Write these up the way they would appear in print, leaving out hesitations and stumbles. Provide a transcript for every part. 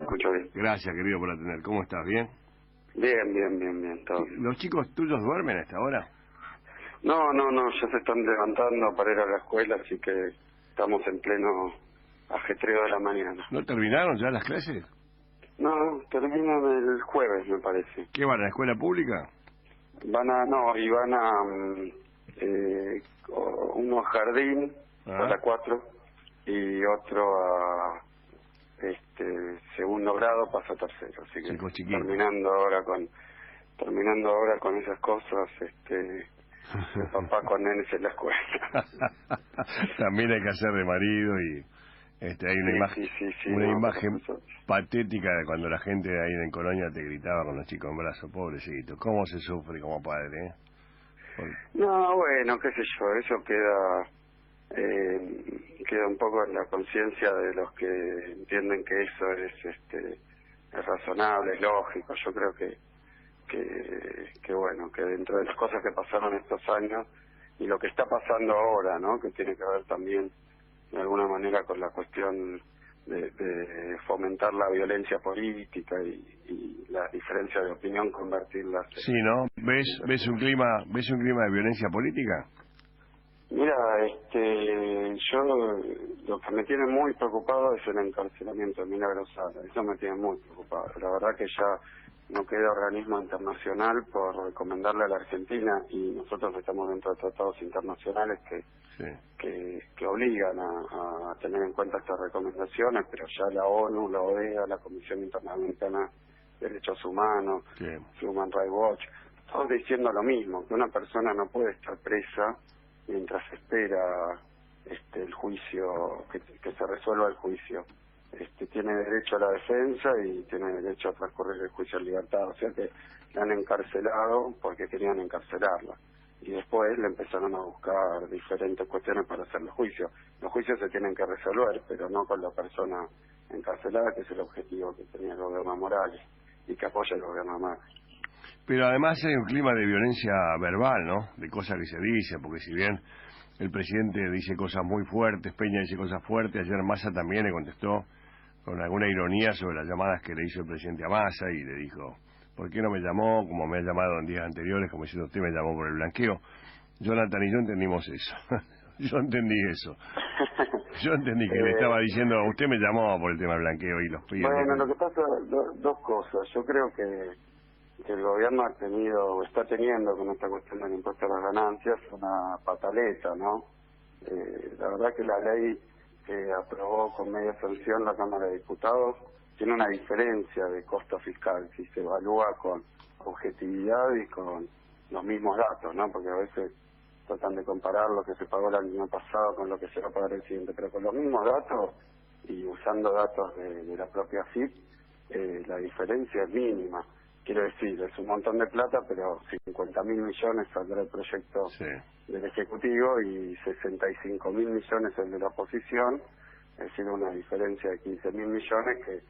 escucho bien. Gracias, querido, por atender. ¿Cómo estás? ¿Bien? Bien, todo bien. ¿Los chicos tuyos duermen a esta hora? No, ya se están levantando para ir a la escuela, así que estamos en pleno ajetreo de la mañana. ¿No terminaron ya las clases? No, terminan el jueves, me parece. ¿Qué van a la escuela pública? Van a uno a jardín, a la 4, y otro a segundo grado, pasa a tercero. Así que Chicos chiquitos. terminando ahora con esas cosas, el papá con nenes en la escuela. También hay que hacer de marido y hay una imagen, imagen patética de cuando la gente ahí en Colonia te gritaba con los chicos en brazos, pobrecito. ¿Cómo se sufre como padre, No, bueno, qué sé yo, eso queda un poco en la conciencia de los que entienden que eso es razonable, es lógico. Yo creo que bueno, que dentro de las cosas que pasaron estos años y lo que está pasando ahora, ¿no?, que tiene que ver también de alguna manera con la cuestión de fomentar la violencia política y la diferencia de opinión, convertirlas sí, ¿no? ¿Ves un clima de violencia política? Mira, yo lo que me tiene muy preocupado es el encarcelamiento de Milagros Sala. Eso me tiene muy preocupado. La verdad que ya no queda organismo internacional por recomendarle a la Argentina, y nosotros estamos dentro de tratados internacionales que obligan a tener en cuenta estas recomendaciones, pero ya la ONU, la OEA, la Comisión Interamericana de Derechos Humanos, Human Rights Watch, todos diciendo lo mismo, que una persona no puede estar presa mientras espera el juicio, que se resuelva el juicio. Tiene derecho a la defensa y tiene derecho a transcurrir el juicio en libertad. O sea que la han encarcelado porque querían encarcelarla, y después le empezaron a buscar diferentes cuestiones para hacer los juicios. Los juicios se tienen que resolver, pero no con la persona encarcelada, que es el objetivo que tenía el gobierno Morales y que apoya el gobierno Macri. Pero además hay un clima de violencia verbal, ¿no? De cosas que se dicen, porque si bien el presidente dice cosas muy fuertes, Peña dice cosas fuertes, ayer Massa también le contestó con alguna ironía sobre las llamadas que le hizo el presidente a Massa y le dijo: ¿por qué no me llamó como me ha llamado en días anteriores, como diciendo usted me llamó por el blanqueo? Jonathan y yo entendimos eso. Yo entendí eso. Yo entendí que le estaba diciendo: usted me llamó por el tema del blanqueo y los pibes. Bueno, lo que pasa, dos cosas. Yo creo que el gobierno ha tenido, o está teniendo, con esta cuestión del impuesto a las ganancias, una pataleta, ¿no? La verdad que la ley que aprobó con media sanción la Cámara de Diputados tiene una diferencia de costo fiscal si se evalúa con objetividad y con los mismos datos, ¿no? Porque a veces tratan de comparar lo que se pagó el año pasado con lo que se va a pagar el siguiente, pero con los mismos datos y usando datos de la propia FIP, la diferencia es mínima. Quiero decir, es un montón de plata, pero 50.000 millones saldrá el proyecto del Ejecutivo y 65.000 millones el de la oposición, es decir, una diferencia de 15.000 millones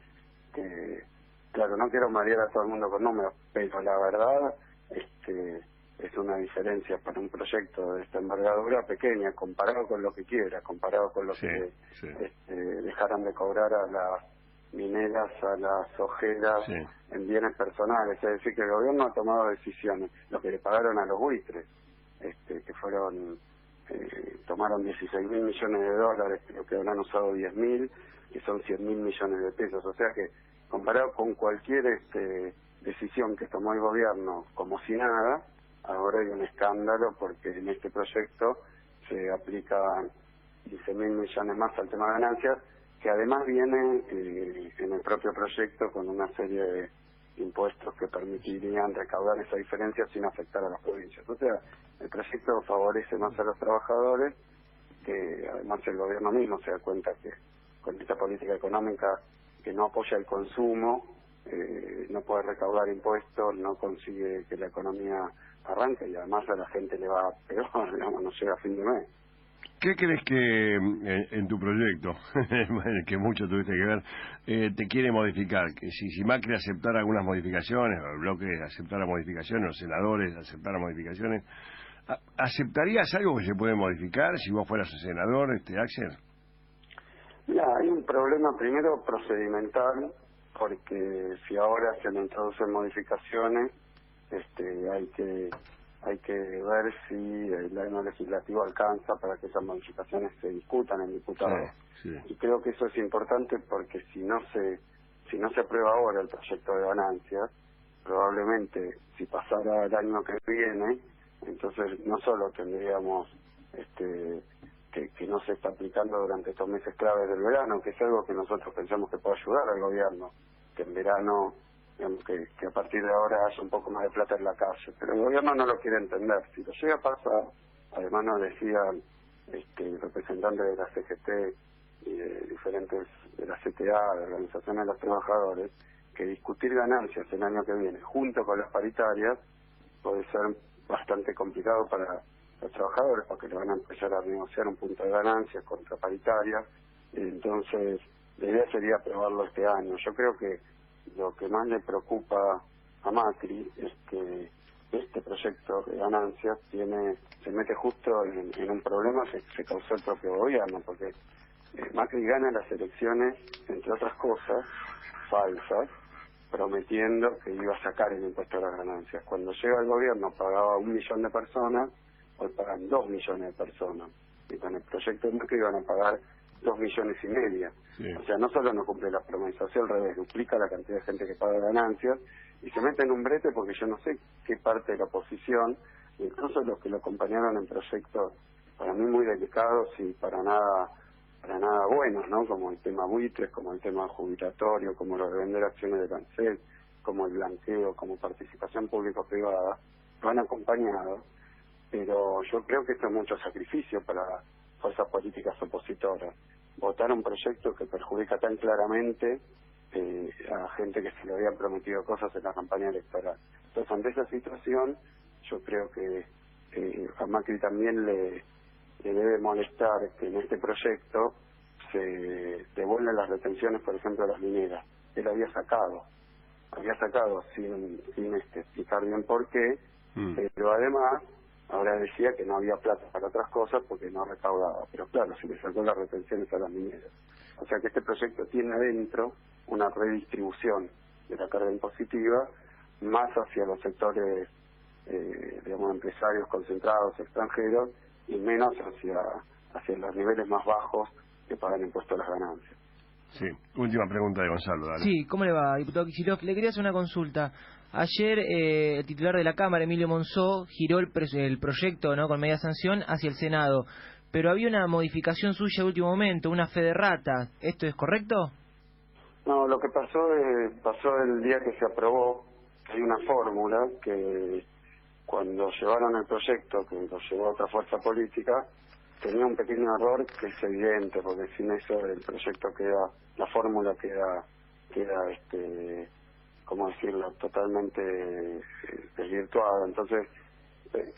que, claro, no quiero marear a todo el mundo con números, pero la verdad es una diferencia para un proyecto de esta envergadura pequeña, comparado con lo que quiera, comparado con lo que dejaran de cobrar a las mineras, a las ojeras, en bienes personales. Es decir, que el gobierno ha tomado decisiones, lo que le pagaron a los buitres, que fueron, tomaron 16.000 millones de dólares, creo que habrán usado 10.000, que son 100.000 millones de pesos. O sea que, comparado con cualquier decisión que tomó el gobierno como si nada, ahora hay un escándalo porque en este proyecto se aplican 15.000 millones más al tema de ganancias, que además viene en el propio proyecto con una serie de impuestos que permitirían recaudar esa diferencia sin afectar a las provincias. O sea, el proyecto favorece más a los trabajadores, que además el gobierno mismo se da cuenta que con esta política económica que no apoya el consumo, no puede recaudar impuestos, no consigue que la economía arranque, y además a la gente le va peor, digamos, no llega a fin de mes. ¿Qué crees que en tu proyecto, que mucho tuviste que ver, te quiere modificar? Que si Macri aceptara algunas modificaciones, o el bloque aceptara modificaciones, los senadores aceptaran modificaciones, ¿aceptarías algo que se puede modificar si vos fueras senador, Axel? Mira, hay un problema primero procedimental, porque si ahora se le introducen modificaciones, hay que ver si el año legislativo alcanza para que esas modificaciones se discutan en diputados. Sí, sí. Y creo que eso es importante porque si no se aprueba ahora el proyecto de ganancias, probablemente si pasara el año que viene, entonces no solo tendríamos que no se está aplicando durante estos meses claves del verano, que es algo que nosotros pensamos que puede ayudar al gobierno, que en verano, digamos, que a partir de ahora haya un poco más de plata en la calle, pero el gobierno no lo quiere entender. Si lo llega a pasar, además nos decían representantes de la CGT y de diferentes, de la CTA, de organizaciones de los trabajadores, que discutir ganancias el año que viene junto con las paritarias puede ser bastante complicado para los trabajadores, porque le van a empezar a negociar un punto de ganancias contra paritarias. Entonces la idea sería aprobarlo este año. Yo creo que lo que más le preocupa a Macri es que este proyecto de ganancias se mete justo en un problema que se causó el propio gobierno, porque Macri gana las elecciones, entre otras cosas falsas, prometiendo que iba a sacar el impuesto a las ganancias. Cuando llega el gobierno pagaba 1 millón de personas, hoy pagan 2 millones de personas, y con el proyecto de Macri iban a pagar 2,5 millones. Sí. O sea, no solo no cumple las promesas, sino al revés, duplica la cantidad de gente que paga ganancias y se mete en un brete, porque yo no sé qué parte de la oposición, incluso los que lo acompañaron en proyectos para mí muy delicados y para nada buenos, ¿no? Como el tema buitres, como el tema jubilatorio, como lo de vender acciones de Cancel, como el blanqueo, como participación público-privada, lo han acompañado, pero yo creo que esto es mucho sacrificio para fuerzas políticas opositoras. Votar un proyecto que perjudica tan claramente a gente que se le habían prometido cosas en la campaña electoral. Entonces, ante esa situación, yo creo que a Macri también le debe molestar que en este proyecto se devuelven las retenciones, por ejemplo, a las mineras. Él había sacado sin explicar bien por qué, pero además ahora decía que no había plata para otras cosas porque no recaudaba. Pero claro, se le sacó las retenciones a las mineras. O sea que este proyecto tiene adentro una redistribución de la carga impositiva más hacia los sectores, digamos, empresarios concentrados extranjeros, y menos hacia los niveles más bajos que pagan impuesto a las ganancias. Sí, última pregunta de Gonzalo, dale. Sí, ¿cómo le va, diputado Kicillof? Le quería hacer una consulta. Ayer el titular de la Cámara, Emilio Monzó, giró el proyecto, ¿no?, con media sanción hacia el Senado, pero había una modificación suya de último momento, una fe de rata. ¿Esto es correcto? No, lo que pasó el día que se aprobó, hay una fórmula que cuando llevaron el proyecto, que lo llevó otra fuerza política, tenía un pequeño error que es evidente, porque sin eso el proyecto la fórmula queda ¿cómo decirlo?, totalmente desvirtuada. Entonces,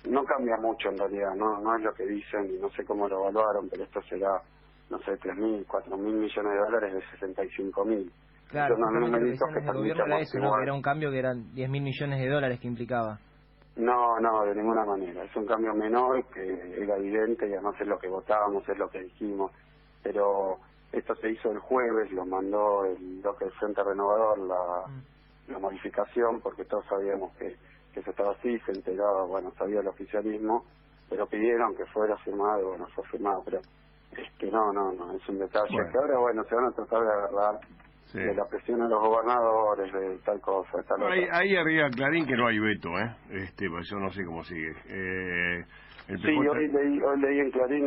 no cambia mucho en realidad, no es lo que dicen, y no sé cómo lo evaluaron, pero esto será, no sé, 3.000, 4.000 millones de dólares de 65.000. Claro, Entonces, lo que decían desde el gobierno era eso, ¿no?, que era un cambio que eran 10.000 millones de dólares que implicaba. No, de ninguna manera. Es un cambio menor que era evidente, y además es lo que votábamos, es lo que dijimos. Pero esto se hizo el jueves, lo mandó lo que el Frente Renovador, la modificación, porque todos sabíamos que eso estaba así, se enteraba, bueno, sabía el oficialismo, pero pidieron que fuera firmado, bueno, fue firmado, pero no, es un detalle. Bueno. Que ahora, bueno, se van a tratar de agarrar de la presión a los gobernadores, de tal cosa, tal otra. Ahí arriba Clarín que no hay veto, pues yo no sé cómo sigue. Sí, hoy leí en Clarín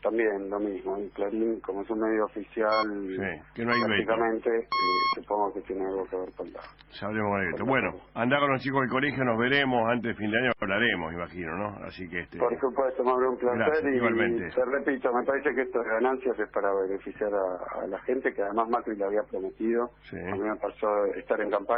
también lo mismo. En Clarín, como es un medio oficial, sí, que no hay prácticamente, supongo que tiene algo que ver con la... Sabremos con esto. Bueno, andá con los chicos del colegio, nos veremos, antes del fin de año hablaremos, imagino, ¿no? Así que Por supuesto, Mauro, un placer. Gracias, y igualmente. Te repito, me parece que esto de ganancias es para beneficiar a la gente, que además Macri le había prometido. Sí. A mí me pasó estar en campaña